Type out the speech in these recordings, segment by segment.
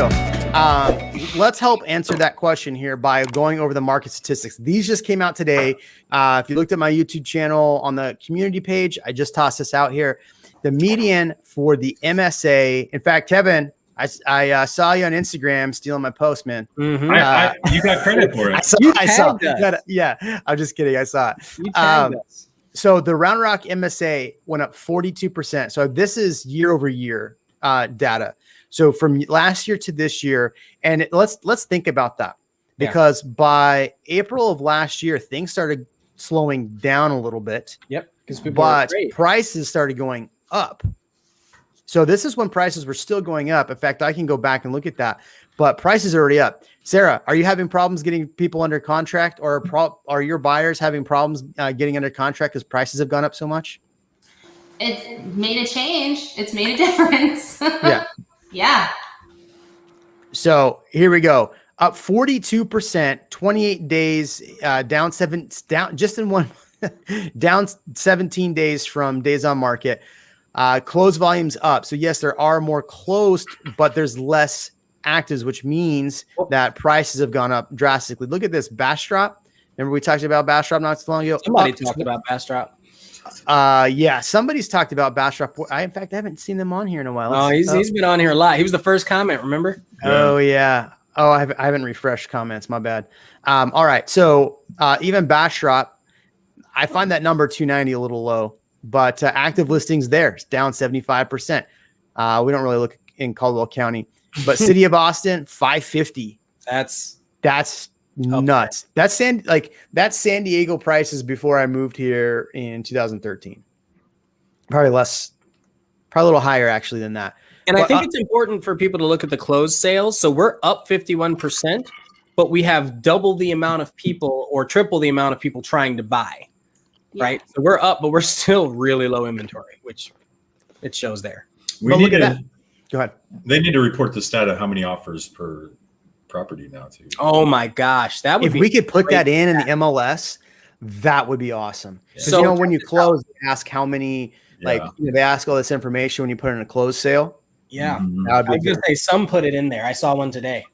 go. Let's help answer that question here by going over the market statistics. These just came out today. If you looked at my YouTube channel on the community page, I just tossed this out here. The median for the MSA. In fact, Kevin, I saw you on Instagram stealing my post, man. Mm-hmm. You got credit for it. I saw. Yeah, I'm just kidding. I saw it. You tagged us. So the Round Rock MSA went up 42%. So this is year over year data. So from last year to this year, and let's think about that, because by April of last year, things started slowing down a little bit. Yep. But prices started going up. So this is when prices were still going up. In fact, I can go back and look at that, but prices are already up. Sarah, are you having problems getting people under contract, or are your buyers having problems getting under contract because prices have gone up so much? It's made a change. It's made a difference. Yeah. Yeah. So here we go. Up 42%, 28 days, down just in one, down 17 days from days on market. Closed volumes up. So yes, there are more closed, but there's less actives, which means that prices have gone up drastically. Look at this Bastrop. Remember we talked about Bastrop not so long ago? Somebody talked about Bastrop. Yeah, somebody's talked about Bastrop. In fact, I haven't seen them on here in a while. He's been on here a lot. He was the first comment, remember? Oh yeah. Oh, I haven't refreshed comments. My bad. All right. So even Bastrop, I find that number 290 a little low, but active listings there is down 75%. We don't really look in Caldwell County, but City of Austin 550. That's nuts. That's San Diego prices before I moved here in 2013. Probably a little higher actually than that. And I think it's important for people to look at the closed sales. So we're up 51%, but we have double the amount of people or triple the amount of people trying to buy, right? So we're up, but we're still really low inventory, which it shows there. Look at that. Go ahead. They need to report the stat of how many offers per property now too. Oh my gosh, that would if we could put that in the MLS, that would be awesome. Because So when you close, they ask how many. They ask all this information when you put in a closed sale. Yeah, Mm-hmm. That would be I was gonna say some put it in there. I saw one today.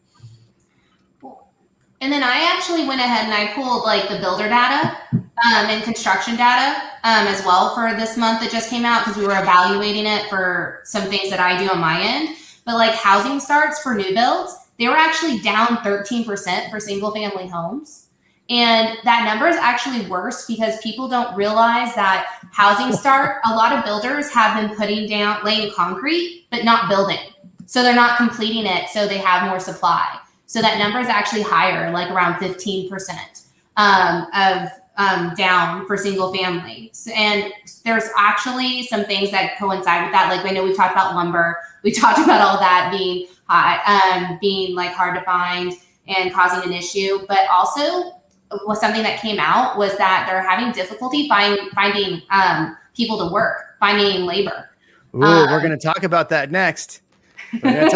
And then I actually went ahead and I pulled like the builder data and construction data as well for this month that just came out, because we were evaluating it for some things that I do on my end. But like housing starts for new builds, they were actually down 13% for single family homes. And that number is actually worse because people don't realize that housing start, a lot of builders have been laying concrete, but not building. So they're not completing it. So they have more supply. So that number is actually higher, like around 15% of down for single families. And there's actually some things that coincide with that. Like I know we talked about lumber. We talked about all that being high, being like hard to find and causing an issue. But also was something that came out was that they're having difficulty finding people to work, finding labor. Ooh, we're going to talk about that next. But I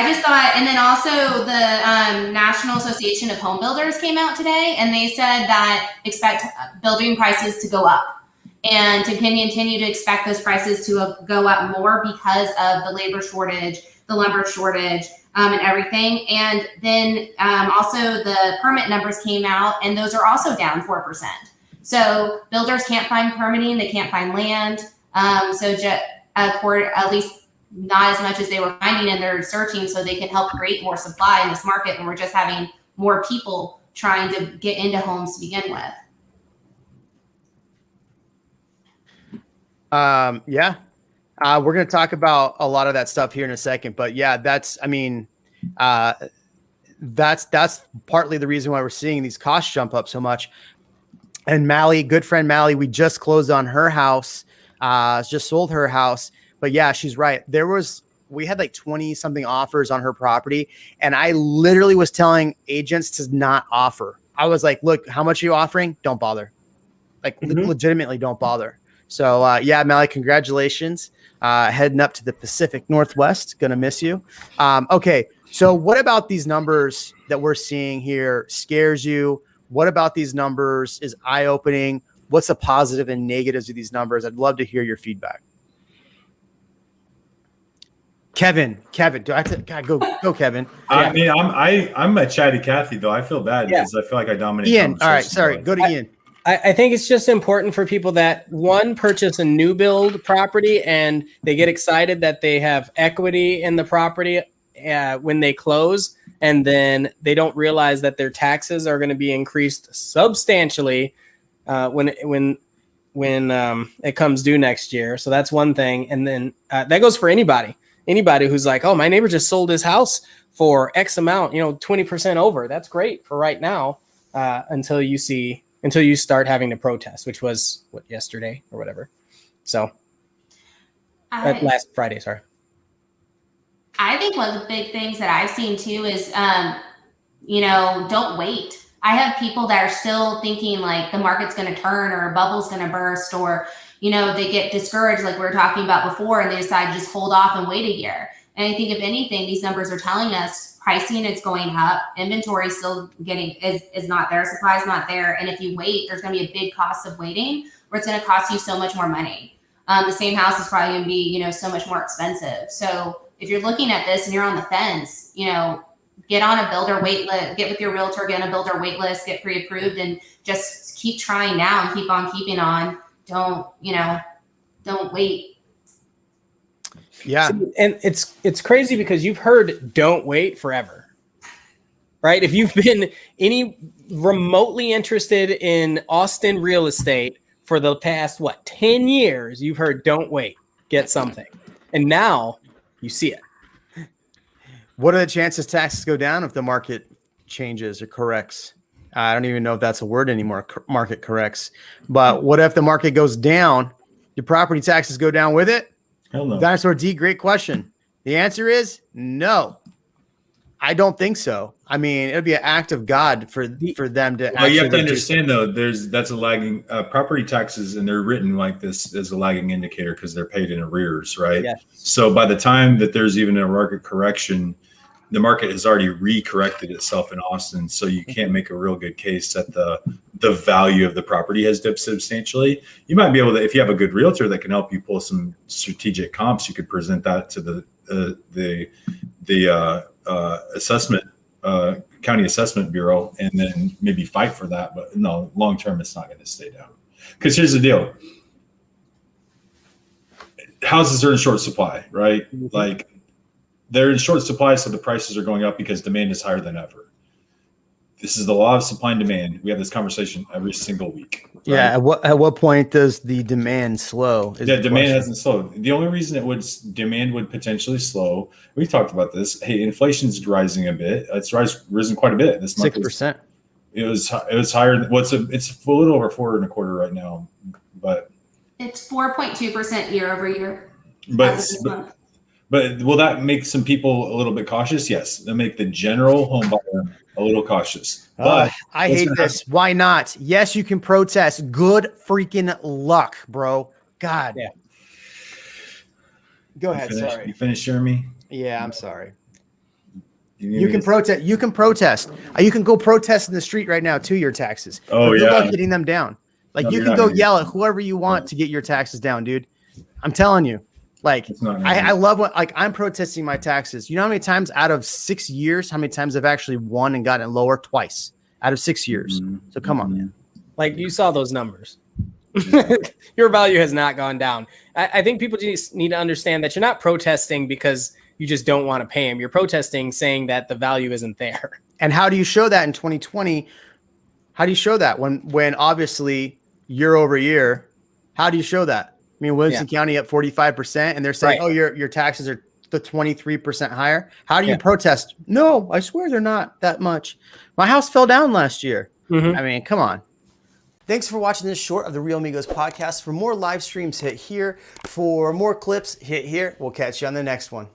just thought, and then also the National Association of Home Builders came out today, and they said that expect building prices to go up and to continue to expect those prices to go up more because of the labor shortage, the lumber shortage, and everything. And then also the permit numbers came out, and those are also down 4%. So builders can't find permitting, they can't find land. At least not as much as they were finding, and they're searching so they can help create more supply in this market. And we're just having more people trying to get into homes to begin with. We're going to talk about a lot of that stuff here in a second, but yeah, that's partly the reason why we're seeing these costs jump up so much. And Mally, good friend Mally, we just closed on her house, just sold her house. But yeah, she's right. We had like 20 something offers on her property. And I literally was telling agents to not offer. I was like, look, how much are you offering? Don't bother. Like legitimately don't bother. So yeah, Mally, congratulations. Heading up to the Pacific Northwest. Gonna miss you. Okay. So what about these numbers that we're seeing here scares you? What about these numbers is eye-opening? What's the positive and negatives of these numbers? I'd love to hear your feedback. Kevin, do I have to God, go, Kevin? I mean, I'm a chatty Cathy though. I feel bad because I feel like I dominate. Ian, all right, conversation, sorry, but- go to Ian. I think it's just important for people that one purchase a new build property and they get excited that they have equity in the property when they close, and then they don't realize that their taxes are going to be increased substantially when it comes due next year. So that's one thing, and then that goes for anybody who's like, oh, my neighbor just sold his house for X amount, 20% over. That's great for right now until you start having to protest, which was yesterday or whatever. So last Friday, sorry. I think one of the big things that I've seen too is, don't wait. I have people that are still thinking like the market's going to turn or a bubble's going to burst, or, they get discouraged like we were talking about before, and they decide to just hold off and wait a year. And I think if anything, these numbers are telling us pricing is going up, inventory still is not there, supply is not there. And if you wait, there's going to be a big cost of waiting, where it's going to cost you so much more money. The same house is probably going to be, so much more expensive. So if you're looking at this and you're on the fence, get on a builder wait list, get with your realtor, get on a builder wait list, get pre-approved, and just keep trying now and keep on keeping on. Don't wait. Yeah. And it's crazy because you've heard don't wait forever, right? If you've been any remotely interested in Austin real estate for the past, 10 years, you've heard don't wait, get something. And now you see it. What are the chances taxes go down if the market changes or corrects? I don't even know if that's a word anymore. Market corrects. But what if the market goes down? Do property taxes go down with it? Hell no. Dinosaur D, great question. The answer is no. I don't think so. I mean, it would be an act of God for them to. Well, you have to understand though, that's a lagging property taxes, and they're written like this as a lagging indicator because they're paid in arrears, right? Yeah. So by the time that there's even a market correction, the market has already re-corrected itself in Austin. So you can't make a real good case that the value of the property has dipped substantially. You might be able to, if you have a good realtor that can help you pull some strategic comps, you could present that to the assessment county assessment bureau, and then maybe fight for that. But no, long term, it's not going to stay down. Because here's the deal: houses are in short supply, right? Mm-hmm. Like they're in short supply, so the prices are going up because demand is higher than ever. This is the law of supply and demand. We have this conversation every single week. Right? Yeah. At what point does the demand slow? Demand hasn't slowed. The only reason demand would potentially slow. We've talked about this. Hey, inflation's rising a bit. It's risen quite a bit this month. 6%. It was higher. It's a little over 4.25% right now, but It's 4.2% year over year. But will that make some people a little bit cautious? Yes, that'll make the general home buyer a little cautious. But I hate this. Why not? Yes, you can protest. Good freaking luck, bro. God. Yeah. Go ahead. Sorry. You finished, Jeremy? Yeah, I'm sorry. You can protest. You can protest. You can go protest in the street right now to your taxes. Oh, Good yeah. luck getting them down. Like No, you you're can not go gonna yell at whoever you want to get your taxes down, dude. I'm telling you. Like I love I'm protesting my taxes. You know how many times out of 6 years, how many times I've actually won and gotten lower? Twice out of 6 years. Mm-hmm. So come on, man. Like you saw those numbers. Your value has not gone down. I think people just need to understand that you're not protesting because you just don't want to pay them. You're protesting saying that the value isn't there. And how do you show that in 2020? How do you show that when obviously year over year? How do you show that? I mean, Williamson County up 45%, and they're saying, "Oh, your taxes are the 23% higher." How do you protest? No, I swear they're not that much. My house fell down last year. I mean, come on. Thanks for watching this short of the REALMigos podcast. For more live streams, hit here. For more clips, hit here. We'll catch you on the next one.